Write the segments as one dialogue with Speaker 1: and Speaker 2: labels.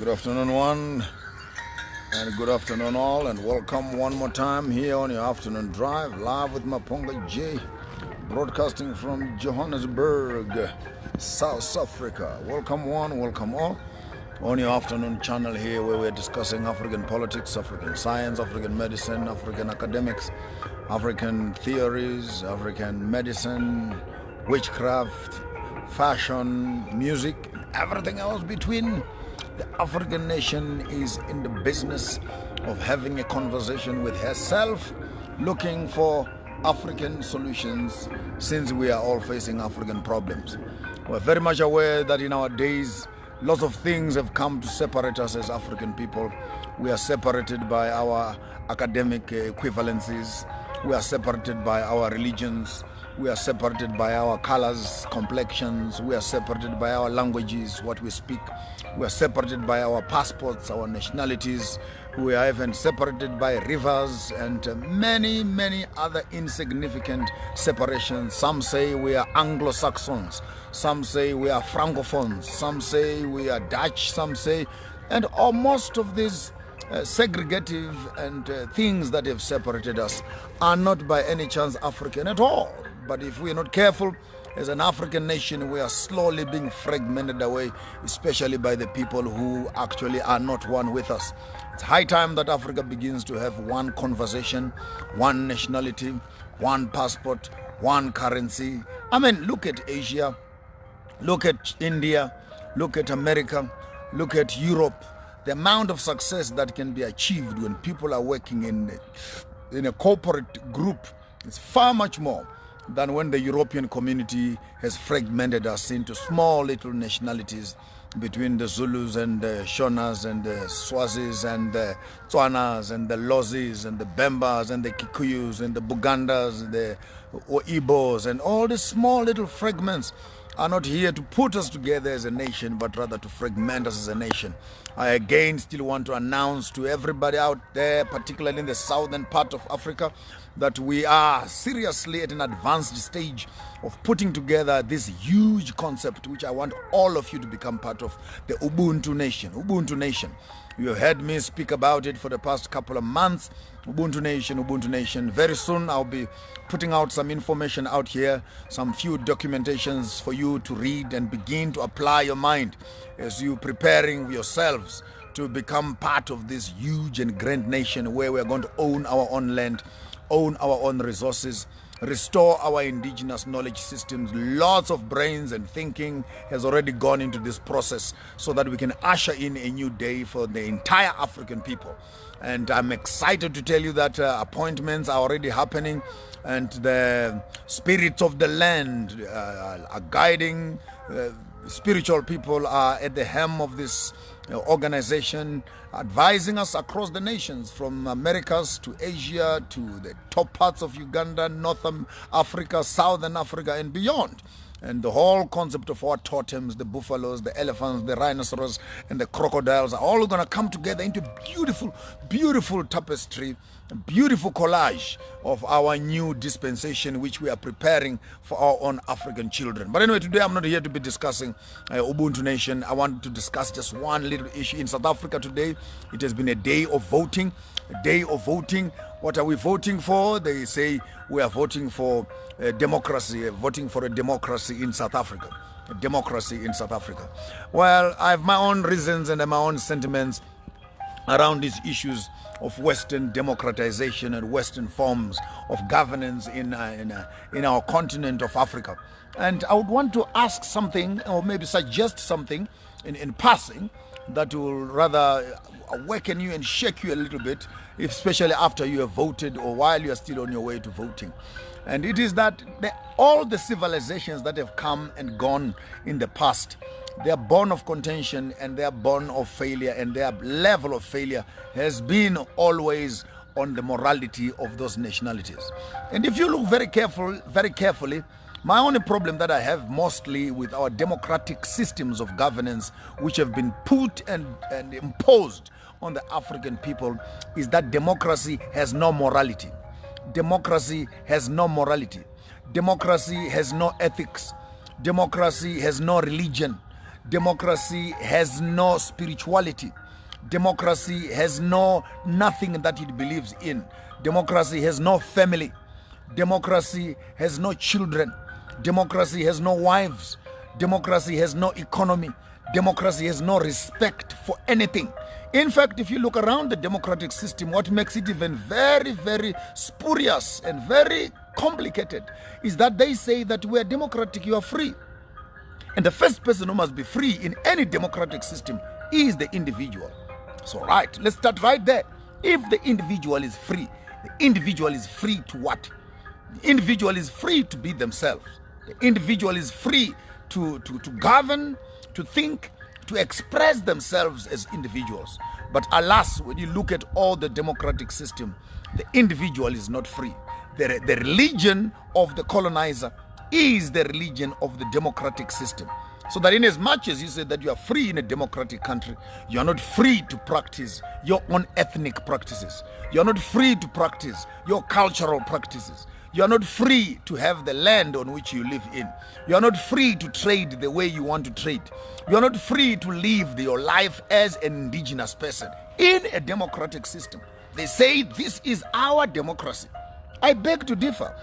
Speaker 1: Good afternoon, one, and good afternoon, all, and welcome one more time here on your afternoon drive, live with Maponga J, broadcasting from Johannesburg, South Africa. Welcome, one, welcome, all, on your afternoon channel here where we're discussing African politics, African science, African medicine, African academics, African theories, African medicine, witchcraft, fashion, music, everything else between. The African nation is in the business of having a conversation with herself, looking for African solutions, since we are all facing African problems. We're very much aware that in our days, lots of things have come to separate us as African people. We are separated by our academic equivalencies. We are separated by our religions. We are separated by our colors, complexions. We are separated by our languages, what we speak. We are separated by our passports, our nationalities. We are even separated by rivers and many, many other insignificant separations. Some say we are Anglo-Saxons. Some say we are Francophones. Some say we are Dutch. Some say, and most of these segregative and things that have separated us are not by any chance African at all. But if we're not careful, as an African nation, we are slowly being fragmented away, especially by the people who actually are not one with us. It's high time that Africa begins to have one conversation, one nationality, one passport, one currency. I mean, look at Asia, look at India, look at America, look at Europe. The amount of success that can be achieved when people are working in a corporate group is far much more than when the European community has fragmented us into small little nationalities between the Zulus and the Shonas and the Swazis and the Tswanas and the Lozis and the Bembas and the Kikuyus and the Bugandas, the Ibos, and all these small little fragments are not here to put us together as a nation, but rather to fragment us as a nation. I again still want to announce to everybody out there, particularly in the southern part of Africa, that we are seriously at an advanced stage of putting together this huge concept, which I want all of you to become part of, the Ubuntu Nation. Ubuntu Nation. You have heard me speak about it for the past couple of months. Ubuntu Nation, Ubuntu Nation. Very soon I'll be putting out some information out here, some few documentations for you to read and begin to apply your mind as you preparing yourselves to become part of this huge and grand nation where we're going to own our own land, own our own resources, restore our indigenous knowledge systems. Lots of brains and thinking has already gone into this process so that we can usher in a new day for the entire African people. And I'm excited to tell you that appointments are already happening, and the spirits of the land are guiding. Spiritual people are at the helm of this organization, advising us across the nations, from Americas to Asia to the top parts of Uganda, Northern Africa, Southern Africa, and beyond. And the whole concept of our totems, the buffaloes, the elephants, the rhinoceros, and the crocodiles are all going to come together into beautiful, beautiful tapestry, a beautiful collage of our new dispensation, which we are preparing for our own African children. But anyway, today I'm not here to be discussing Ubuntu Nation. I want to discuss just one little issue. In South Africa today, it has been a day of voting. A day of voting. What are we voting for? They say we are voting for democracy, voting for a democracy in South Africa. A democracy in South Africa. Well, I have my own reasons and my own sentiments around these issues of Western democratization and Western forms of governance in our continent of Africa. And I would want to ask something, or maybe suggest something in passing, that will rather awaken you and shake you a little bit, especially after you have voted or while you are still on your way to voting. And it is that all the civilizations that have come and gone in the past, they are born of contention and they are born of failure, and their level of failure has been always on the morality of those nationalities. And if you look very carefully, my only problem that I have mostly with our democratic systems of governance, which have been put and imposed on the African people, is that democracy has no morality. Democracy has no morality. Democracy has no ethics. Democracy has no religion. Democracy has no spirituality. Democracy has nothing that it believes in. Democracy has no family. Democracy has no children. Democracy has no wives. Democracy has no economy. Democracy has no respect for anything. In fact, if you look around the democratic system, what makes it even very, very spurious and very complicated is that they say that we are democratic, you are free. And the first person who must be free in any democratic system is the individual. So right, let's start right there. If the individual is free, the individual is free to what? The individual is free to be themselves. The individual is free to govern, to think, to express themselves as individuals. But alas, when you look at all the democratic system, the individual is not free. The religion of the colonizer is the religion of the democratic system. So that in as much as you say that you are free in a democratic country, you are not free to practice your own ethnic practices. You are not free to practice your cultural practices. You are not free to have the land on which you live in. You are not free to trade the way you want to trade. You are not free to live your life as an indigenous person in a democratic system. They say this is our democracy. I beg to differ.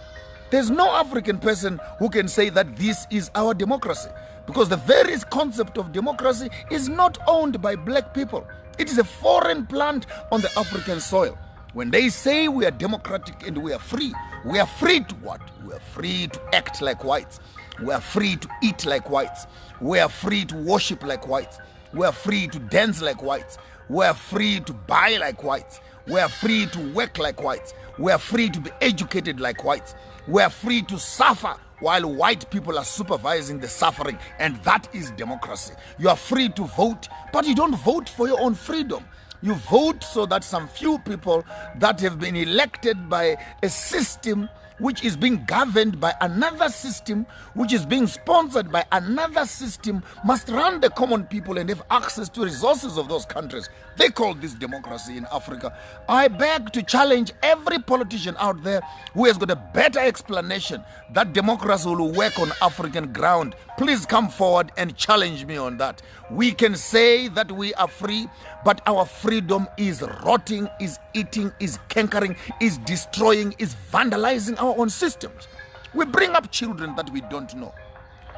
Speaker 1: There's no African person who can say that this is our democracy, because the very concept of democracy is not owned by black people. It is a foreign plant on the African soil. When they say we are democratic and we are free to what? We are free to act like whites. We are free to eat like whites. We are free to worship like whites. We are free to dance like whites. We are free to buy like whites. We are free to work like whites. We are free to be educated like whites. We are free to suffer while white people are supervising the suffering, and that is democracy. You are free to vote, but you don't vote for your own freedom. You vote so that some few people that have been elected by a system which is being governed by another system, which is being sponsored by another system, must run the common people and have access to resources of those countries. They call this democracy in Africa. I beg to challenge every politician out there who has got a better explanation that democracy will work on African ground. Please come forward and challenge me on that. We can say that we are free, but our freedom is rotting, is eating, is cankering, is destroying, is vandalizing our own systems. We bring up children that we don't know.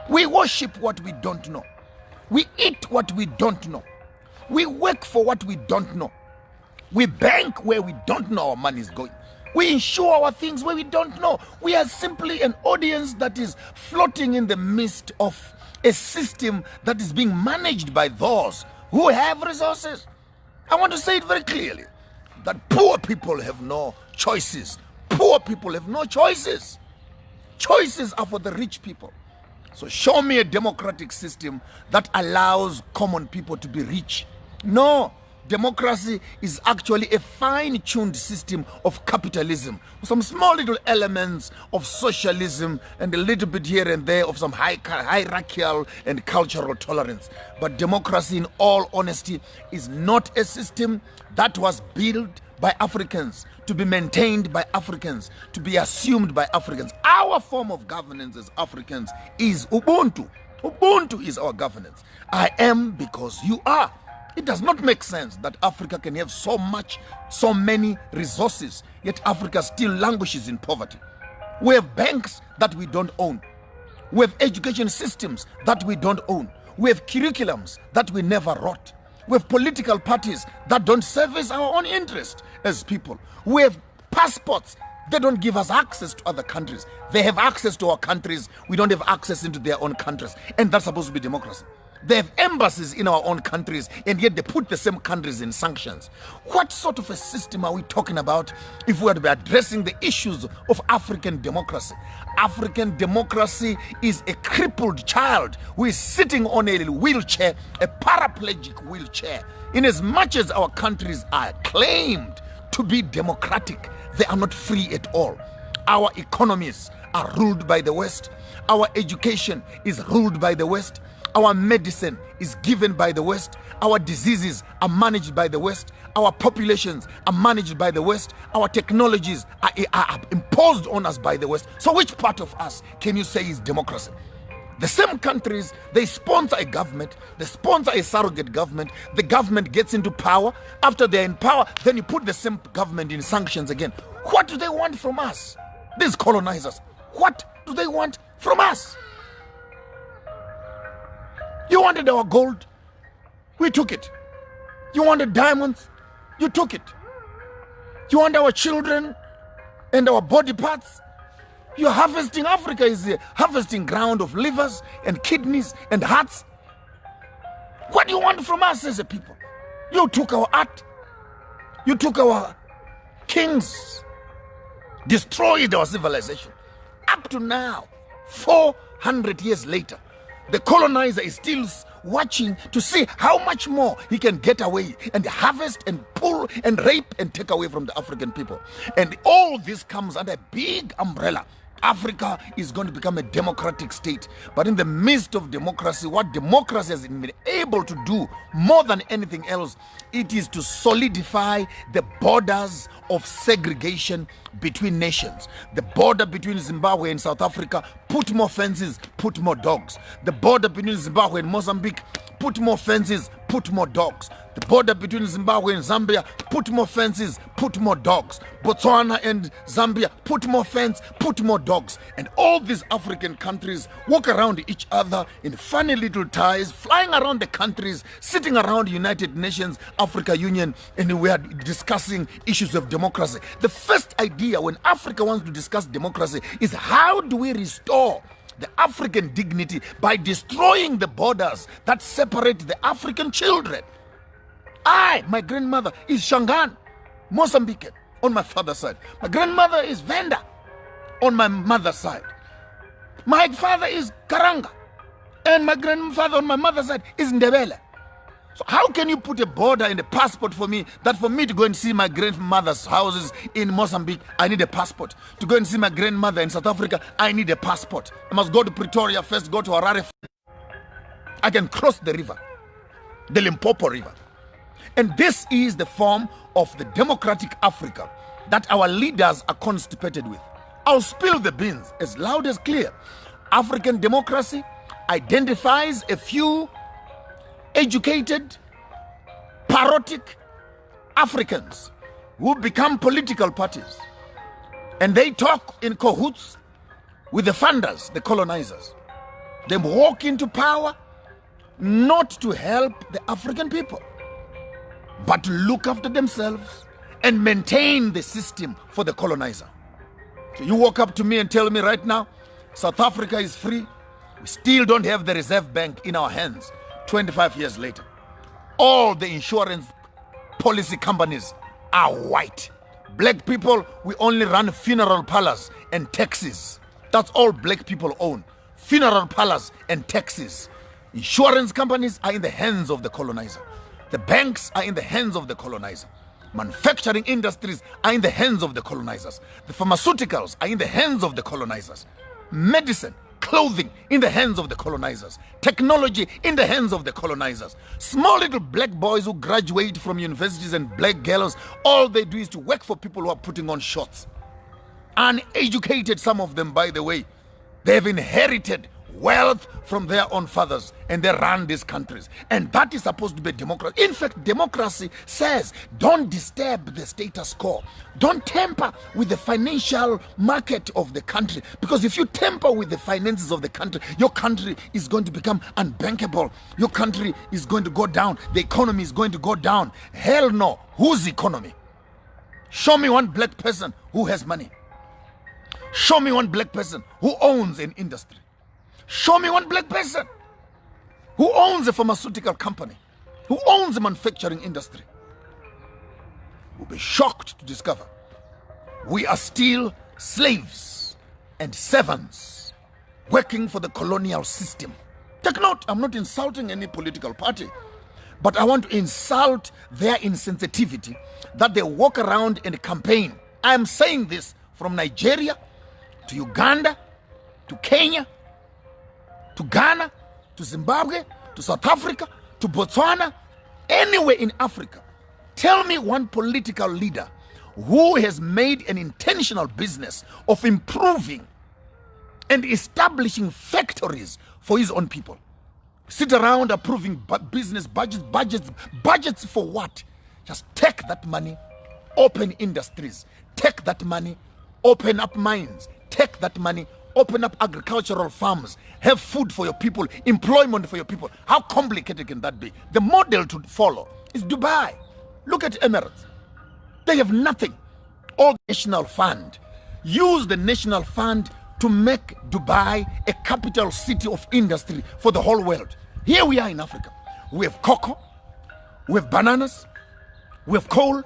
Speaker 1: We worship what we don't know. We eat what we don't know. We work for what we don't know. We bank where we don't know our money is going. We insure our things where we don't know. We are simply an audience that is floating in the midst of a system that is being managed by those who have resources. I want to say it very clearly, that poor people have no choices. Poor people have no choices. Choices are for the rich people. So show me a democratic system that allows common people to be rich. No, democracy is actually a fine-tuned system of capitalism, with some small little elements of socialism and a little bit here and there of some hierarchical and cultural tolerance. But democracy, in all honesty, is not a system that was built by Africans, to be maintained by Africans, to be assumed by Africans. Our form of governance as Africans is Ubuntu. Ubuntu is our governance. I am because you are. It does not make sense that Africa can have so many resources, yet Africa still languishes in poverty. We have banks that we don't own. We have education systems that we don't own. We have curriculums that we never wrote. We have political parties that don't service our own interest as people. We have passports. They don't give us access to other countries. They have access to our countries. We don't have access into their own countries. And that's supposed to be democracy. They have embassies in our own countries, and yet they put the same countries in sanctions. What sort of a system are we talking about if we are to be addressing the issues of African democracy? African democracy is a crippled child who is sitting on a wheelchair, a paraplegic wheelchair. In as much as our countries are claimed to be democratic, they are not free at all. Our economies are ruled by the West. Our education is ruled by the West. Our medicine is given by the West. Our diseases are managed by the West. Our populations are managed by the West. Our technologies are imposed on us by the West. So which part of us can you say is democracy? The same countries, they sponsor a government, they sponsor a surrogate government, the government gets into power. After they're in power, then you put the same government in sanctions again. What do they want from us? These colonizers, what do they want from us? You wanted our gold, we took it. You wanted diamonds, you took it. You want our children and our body parts? You're harvesting. Africa is a harvesting ground of livers and kidneys and hearts. What do you want from us as a people? You took our art. You took our kings. Destroyed our civilization. Up to now, 400 years later, the colonizer is still watching to see how much more he can get away and harvest and pull and rape and take away from the African people. And all this comes under a big umbrella. Africa is going to become a democratic state. But in the midst of democracy, what democracy has been able to do more than anything else, it is to solidify the borders of segregation between nations. The border between Zimbabwe and South Africa, put more fences, put more dogs. The border between Zimbabwe and Mozambique, put more fences, put more dogs. The border between Zimbabwe and Zambia, put more fences, put more dogs. Botswana and Zambia, put more fence, put more dogs. And all these African countries walk around each other in funny little ties, flying around the countries, sitting around United Nations, Africa Union, and we are discussing issues of democracy. The first idea when Africa wants to discuss democracy is how do we restore the African dignity by destroying the borders that separate the African children. My grandmother is Shangaan, Mozambique, on my father's side. My grandmother is Venda, on my mother's side. My father is Karanga, and my grandfather on my mother's side is Ndebele. So how can you put a border in the passport for me, that for me to go and see my grandmother's houses in Mozambique, I need a passport. To go and see my grandmother in South Africa, I need a passport. I must go to Pretoria first, go to Harare. I can cross the river, the Limpopo River. And this is the form of the democratic Africa that our leaders are constipated with. I'll spill the beans as loud as clear. African democracy identifies a few educated, parodic Africans who become political parties. And they talk in cahoots with the funders, the colonizers. They walk into power not to help the African people, but to look after themselves and maintain the system for the colonizer. So you walk up to me and tell me right now, South Africa is free. We still don't have the Reserve Bank in our hands. 25 years later, all the insurance policy companies are white. Black people, we only run funeral parlors and taxis. That's all black people own. Funeral parlors and taxis. Insurance companies are in the hands of the colonizer. The banks are in the hands of the colonizer. Manufacturing industries are in the hands of the colonizers. The pharmaceuticals are in the hands of the colonizers. Medicine, clothing in the hands of the colonizers. Technology in the hands of the colonizers. Small little black boys who graduate from universities and black girls, all they do is to work for people who are putting on shorts. Uneducated, some of them, by the way. They have inherited wealth from their own fathers and they run these countries, and that is supposed to be democracy. In fact, democracy says don't disturb the status quo, don't tamper with the financial market of the country, because if you tamper with the finances of the country, your country is going to become unbankable, your country is going to go down, the economy is going to go down. Hell no. Whose economy? Show me one black person who has money. Show me one black person who owns an industry. Show me one black person who owns a pharmaceutical company, who owns a manufacturing industry. You'll be shocked to discover we are still slaves and servants working for the colonial system. Take note, I'm not insulting any political party, but I want to insult their insensitivity that they walk around and campaign. I am saying this from Nigeria to Uganda to Kenya to Ghana, to Zimbabwe, to South Africa, to Botswana, anywhere in Africa. Tell me one political leader who has made an intentional business of improving and establishing factories for his own people. Sit around approving business budgets for what? Just take that money, open industries, take that money, open up mines, take that money, open up agricultural farms, have food for your people, employment for your people. How complicated can that be? The model to follow is Dubai. Look at Emirates. They have nothing. All national fund. Use the national fund to make Dubai a capital city of industry for the whole world. Here we are in Africa. We have cocoa, we have bananas, we have coal,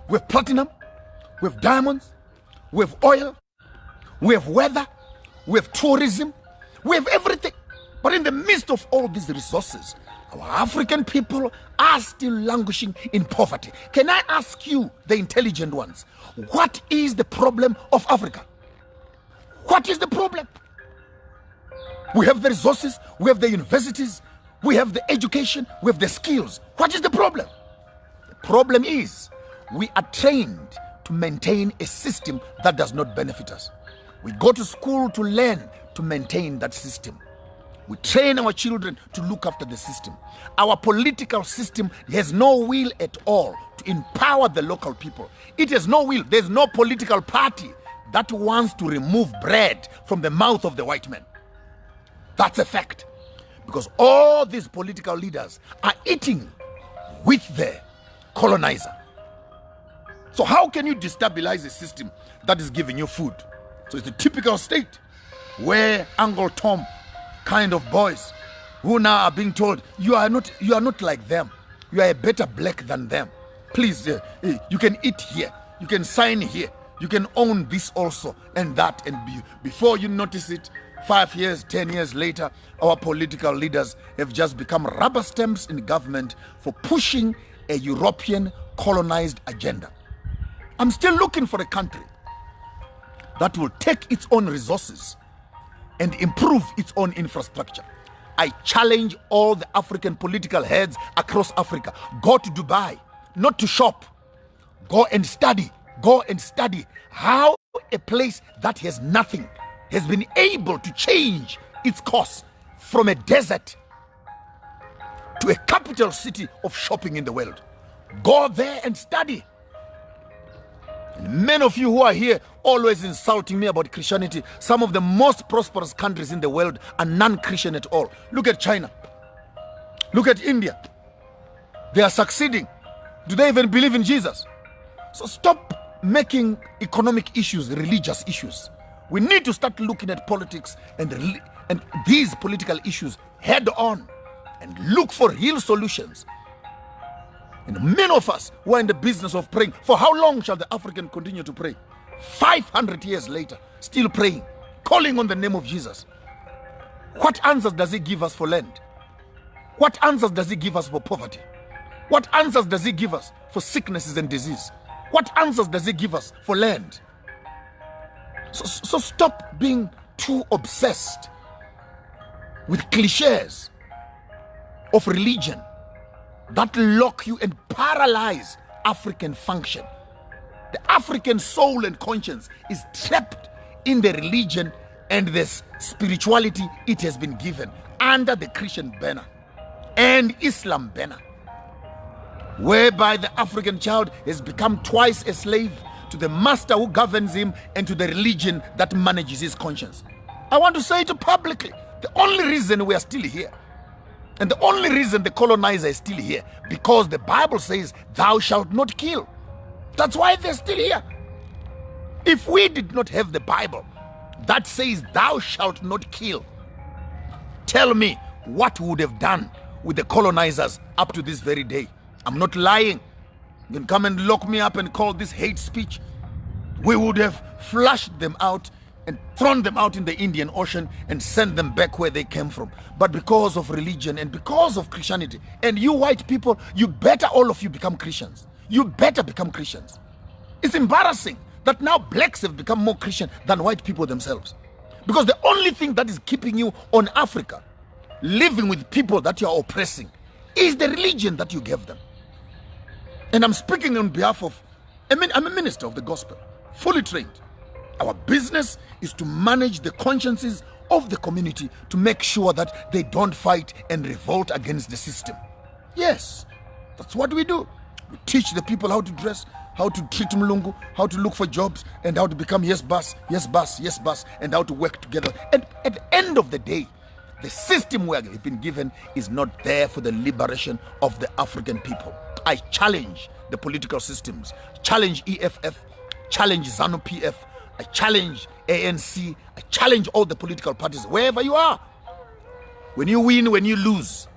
Speaker 1: we have platinum, we have diamonds, we have oil, we have weather, we have tourism, we have everything. But in the midst of all these resources, our African people are still languishing in poverty. Can I ask you, the intelligent ones, what is the problem of Africa? What is the problem? We have the resources, we have the universities, we have the education, we have the skills. What is the problem? The problem is we are trained to maintain a system that does not benefit us. We go to school to learn to maintain that system. We train our children to look after the system. Our political system has no will at all to empower the local people. It has no will. There's no political party that wants to remove bread from the mouth of the white man. That's a fact. Because all these political leaders are eating with the colonizer. So how can you destabilize a system that is giving you food? So it's the typical state where Uncle Tom kind of boys who now are being told, you are not like them. You are a better black than them. Please, you can eat here. You can sign here. You can own this also and that. And before you notice it, 5 years, 10 years later, our political leaders have just become rubber stamps in government for pushing a European colonized agenda. I'm still looking for a country that will take its own resources and improve its own infrastructure. I challenge all the African political heads across Africa. Go to Dubai, not to shop. Go and study. Go and study how a place that has nothing has been able to change its course from a desert to a capital city of shopping in the world. Go there and study. And many of you who are here always insulting me about Christianity, some of the most prosperous countries in the world are non-Christian at all. Look at China. Look at India. They are succeeding. Do they even believe in Jesus? So stop making economic issues religious issues. We need to start looking at politics and these political issues head on and look for real solutions. And many of us who are in the business of praying, for how long shall the African continue to pray? 500 years later, still praying, calling on the name of Jesus. What answers does he give us for land? What answers does he give us for poverty? What answers does he give us for sicknesses and disease? What answers does he give us for land? So stop being too obsessed with cliches of religion that lock you and paralyze African function. The African soul and conscience is trapped in the religion and the spirituality it has been given under the Christian banner and Islam banner, whereby the African child has become twice a slave to the master who governs him and to the religion that manages his conscience. I want to say it publicly. The only reason we are still here, and the only reason the colonizer is still here, because the Bible says, thou shalt not kill. That's why they're still here. If we did not have the Bible that says, thou shalt not kill, tell me what we would have done with the colonizers up to this very day. I'm not lying. You can come and lock me up and call this hate speech. We would have flushed them out and thrown them out in the Indian Ocean and sent them back where they came from. But because of religion and because of Christianity, and you white people, you better all of you become Christians. You better become Christians. It's embarrassing that now blacks have become more Christian than white people themselves. Because the only thing that is keeping you on Africa, living with people that you are oppressing, is the religion that you gave them. And I'm speaking on behalf of, I'm a minister of the gospel, fully trained. Our business is to manage the consciences of the community to make sure that they don't fight and revolt against the system. Yes, that's what we do. We teach the people how to dress, how to treat Mlungu, how to look for jobs, and how to become yes boss, yes boss, yes boss, and how to work together. And at the end of the day, the system we have been given is not there for the liberation of the African people. I challenge the political systems, challenge EFF, challenge ZANU-PF, I challenge ANC, I challenge all the political parties, wherever you are. When you win, when you lose,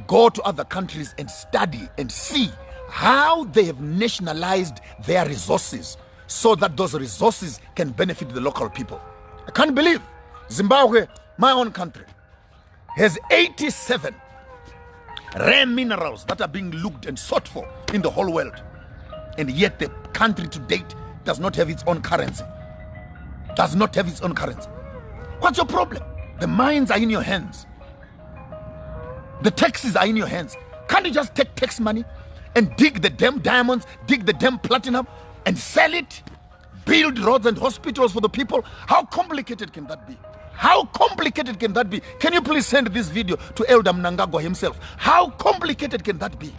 Speaker 1: go to other countries and study and see how they have nationalized their resources so that those resources can benefit the local people. I can't believe Zimbabwe, my own country, has 87 rare minerals that are being looked and sought for in the whole world. And yet the country to date does not have its own currency. Does not have its own currency. What's your problem? The mines are in your hands. The taxes are in your hands. Can't you just take tax money and dig the damn diamonds, dig the damn platinum and sell it? Build roads and hospitals for the people? How complicated can that be? How complicated can that be? Can you please send this video to Elder Mnangagwa himself? How complicated can that be?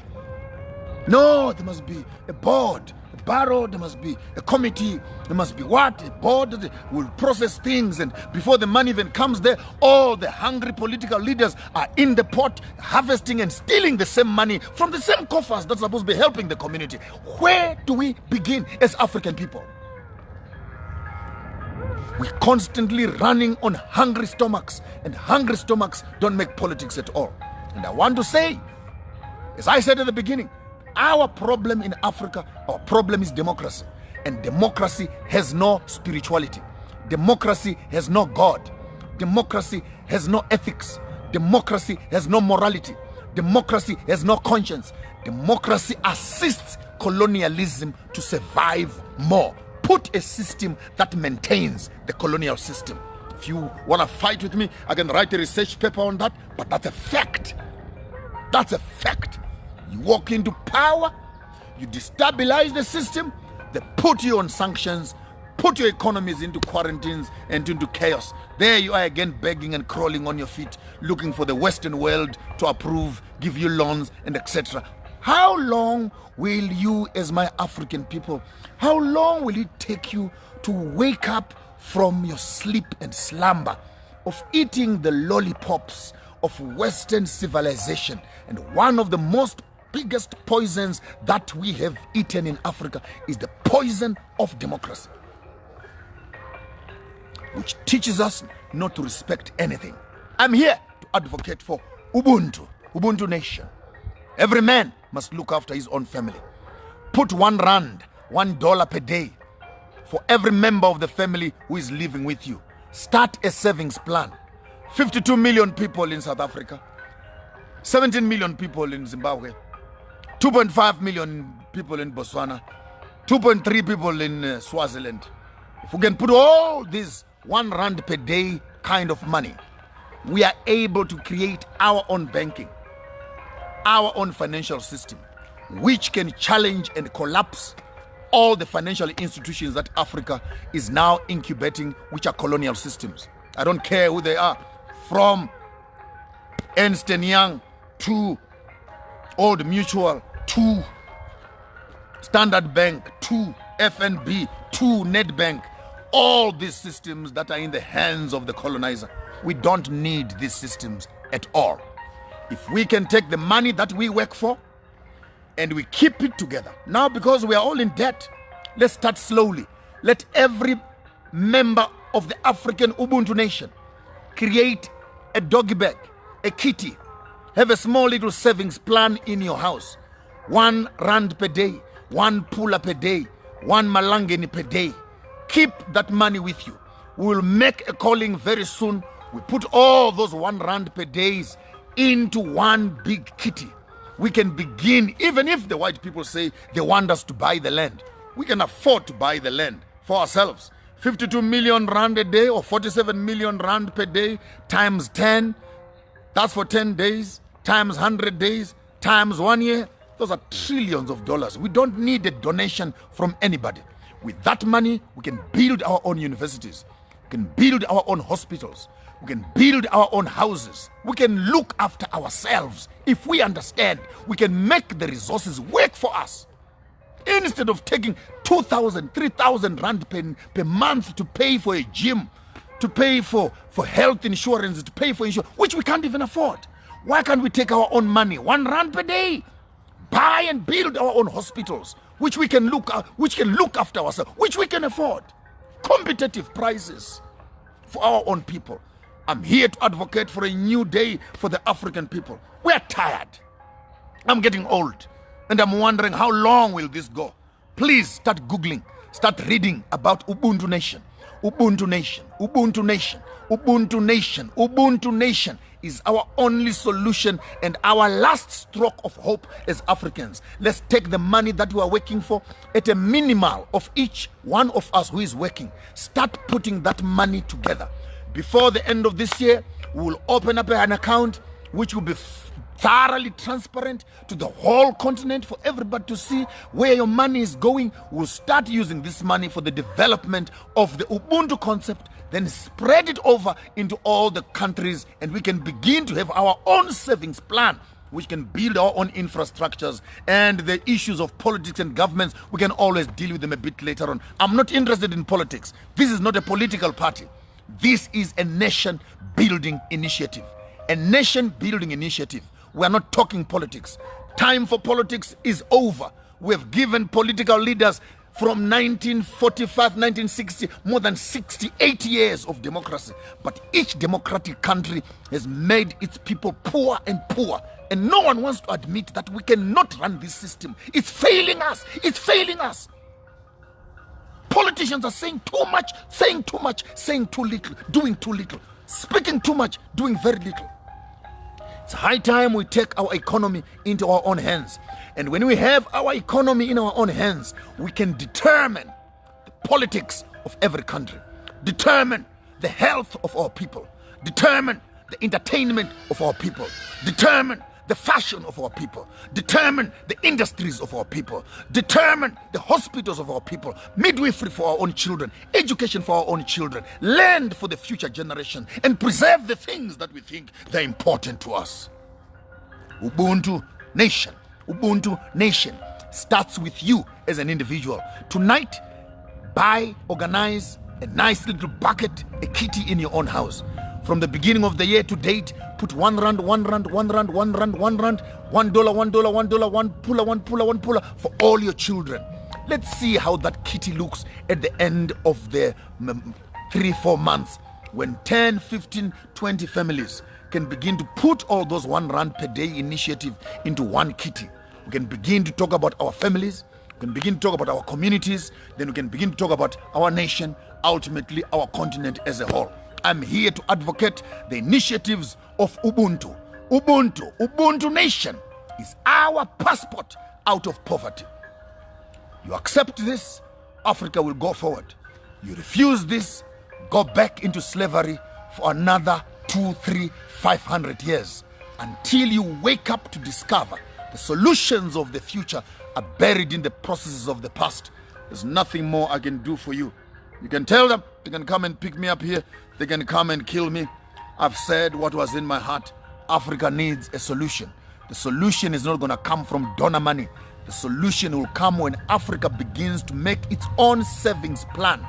Speaker 1: No, there must be a board, a barrow, there must be a committee, there must be what? A board that will process things, and before the money even comes there, all the hungry political leaders are in the pot, harvesting and stealing the same money from the same coffers that's supposed to be helping the community. Where do we begin as African people? We're constantly running on hungry stomachs, and hungry stomachs don't make politics at all. And I want to say, as I said at the beginning, our problem in Africa, our problem is democracy. And democracy has no spirituality. Democracy has no God. Democracy has no ethics. Democracy has no morality. Democracy has no conscience. Democracy assists colonialism to survive more. Put a system that maintains the colonial system. If you want to fight with me, I can write a research paper on that, but that's a fact. That's a fact. You walk into power, you destabilize the system, they put you on sanctions, put your economies into quarantines and into chaos. There you are again begging and crawling on your feet, looking for the Western world to approve, give you loans and etc. How long will you, as my African people, how long will it take you to wake up from your sleep and slumber of eating the lollipops of Western civilization? And one of the biggest poisons that we have eaten in Africa is the poison of democracy, which teaches us not to respect anything. I'm here to advocate for Ubuntu nation. Every man must look after his own family. Put R1, $1 per day for every member of the family who is living with you. Start a savings plan. 52 million people in South Africa, 17 million people in Zimbabwe, 2.5 million people in Botswana, 2.3 people in Swaziland. If we can put all these R1 per day kind of money, we are able to create our own banking, our own financial system, which can challenge and collapse all the financial institutions that Africa is now incubating, which are colonial systems. I don't care who they are, from Ernst & Young to Old Mutual to Standard Bank to FNB to Nedbank. All these systems that are in the hands of the colonizer. We don't need these systems at all. If we can take the money that we work for and we keep it together. Now, because we are all in debt, let's start slowly. Let every member of the African Ubuntu nation create a doggy bag, a kitty. Have a small little savings plan in your house. R1 per day, one pula per day, one malangeni per day. Keep that money with you. We will make a calling very soon. We put all those R1 per days into one big kitty. We can begin, even if the white people say they want us to buy the land. We can afford to buy the land for ourselves. 52 million rand a day or 47 million rand per day times 10. That's for 10 days, times 100 days, times 1 year. Those are trillions of dollars. We don't need a donation from anybody. With that money, we can build our own universities. We can build our own hospitals. We can build our own houses. We can look after ourselves. If we understand, we can make the resources work for us. Instead of taking 2,000, 3,000 rand per month to pay for a gym, to pay for health insurance, to pay for insurance, which we can't even afford. Why can't we take our own money, 1 rand per day, buy and build our own hospitals, which we can look after ourselves, which we can afford, competitive prices for our own people. I'm here to advocate for a new day for the African people. We're tired. I'm getting old, and I'm wondering how long will this go. Please start Googling, start reading about Ubuntu Nation. Ubuntu Nation, Ubuntu Nation, Ubuntu Nation, Ubuntu Nation is our only solution and our last stroke of hope as Africans. Let's take the money that we are working for at a minimal of each one of us who is working. Start putting that money together. Before the end of this year, we will open up an account which will be thoroughly transparent to the whole continent for everybody to see where your money is going. We'll start using this money for the development of the Ubuntu concept, then spread it over into all the countries, and we can begin to have our own savings plan, which can build our own infrastructures. And the issues of politics and governments, we can always deal with them a bit later on. I'm not interested in politics. This is not a political party. This is a nation building initiative. A nation building initiative. We are not talking politics. Time for politics is over. We have given political leaders from 1945, 1960, more than 68 years of democracy. But each democratic country has made its people poor and poor. And no one wants to admit that we cannot run this system. It's failing us. It's failing us. Politicians are saying too much, saying too much, saying too little, doing too little, speaking too much, doing very little. It's high time we take our economy into our own hands. And when we have our economy in our own hands, we can determine the politics of every country, determine the health of our people, determine the entertainment of our people, determine the fashion of our people, determine the industries of our people, determine the hospitals of our people, midwifery for our own children, education for our own children, land for the future generation, and preserve the things that we think they're important to us. Ubuntu Nation. Ubuntu Nation starts with you as an individual. Tonight, organize a nice little bucket, a kitty in your own house. From the beginning of the year to date, put 1 rand, 1 rand, 1 rand, 1 rand, 1 rand, $1, $1, $1, one puller, 1 puller, 1 puller for all your children. Let's see how that kitty looks at the end of the 3-4 months, when 10, 15, 20 families can begin to put all those 1 rand per day initiative into one kitty. We can begin to talk about our families, we can begin to talk about our communities, then we can begin to talk about our nation, ultimately our continent as a whole. I'm here to advocate the initiatives of Ubuntu. Ubuntu, Ubuntu Nation is our passport out of poverty. You accept this, Africa will go forward. You refuse this, go back into slavery for another 2, 3, 500 years until you wake up to discover the solutions of the future are buried in the processes of the past. There's nothing more I can do for you. You can tell them they can come and pick me up here. They can come and kill me. I've said what was in my heart. Africa needs a solution. The solution is not going to come from donor money. The solution will come when Africa begins to make its own savings plan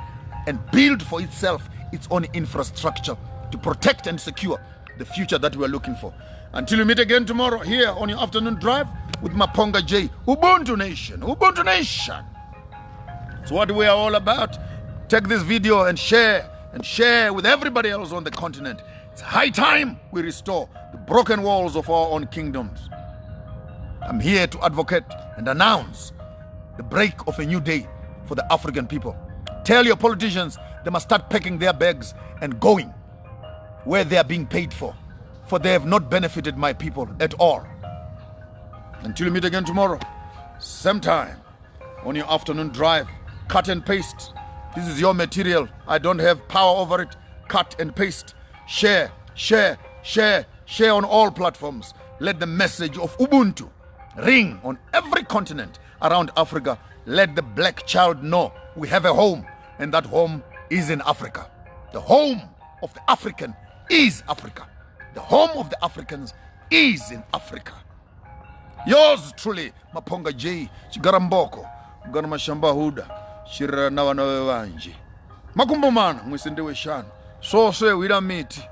Speaker 1: and build for itself its own infrastructure to protect and secure the future that we are looking for. Until we meet again tomorrow here on your afternoon drive with Maponga J. Ubuntu Nation. Ubuntu Nation. It's what we are all about. Take this video and share with everybody else on the continent. It's high time we restore the broken walls of our own kingdoms. I'm here to advocate and announce the break of a new day for the African people. Tell your politicians they must start packing their bags and going where they are being paid for they have not benefited my people at all. Until we meet again tomorrow, same time on your afternoon drive, cut and paste. This is your material. I don't have power over it. Cut and paste. Share, share, share, share on all platforms. Let the message of Ubuntu ring on every continent around Africa. Let the black child know we have a home, and that home is in Africa. The home of the African is Africa. The home of the Africans is in Africa. Yours truly, Maponga J, Chigaramboko, Ganamashamba Huda, Shira Nawana Wanji. Makumbumana, Mwisindewe Shan. So say we don't meet.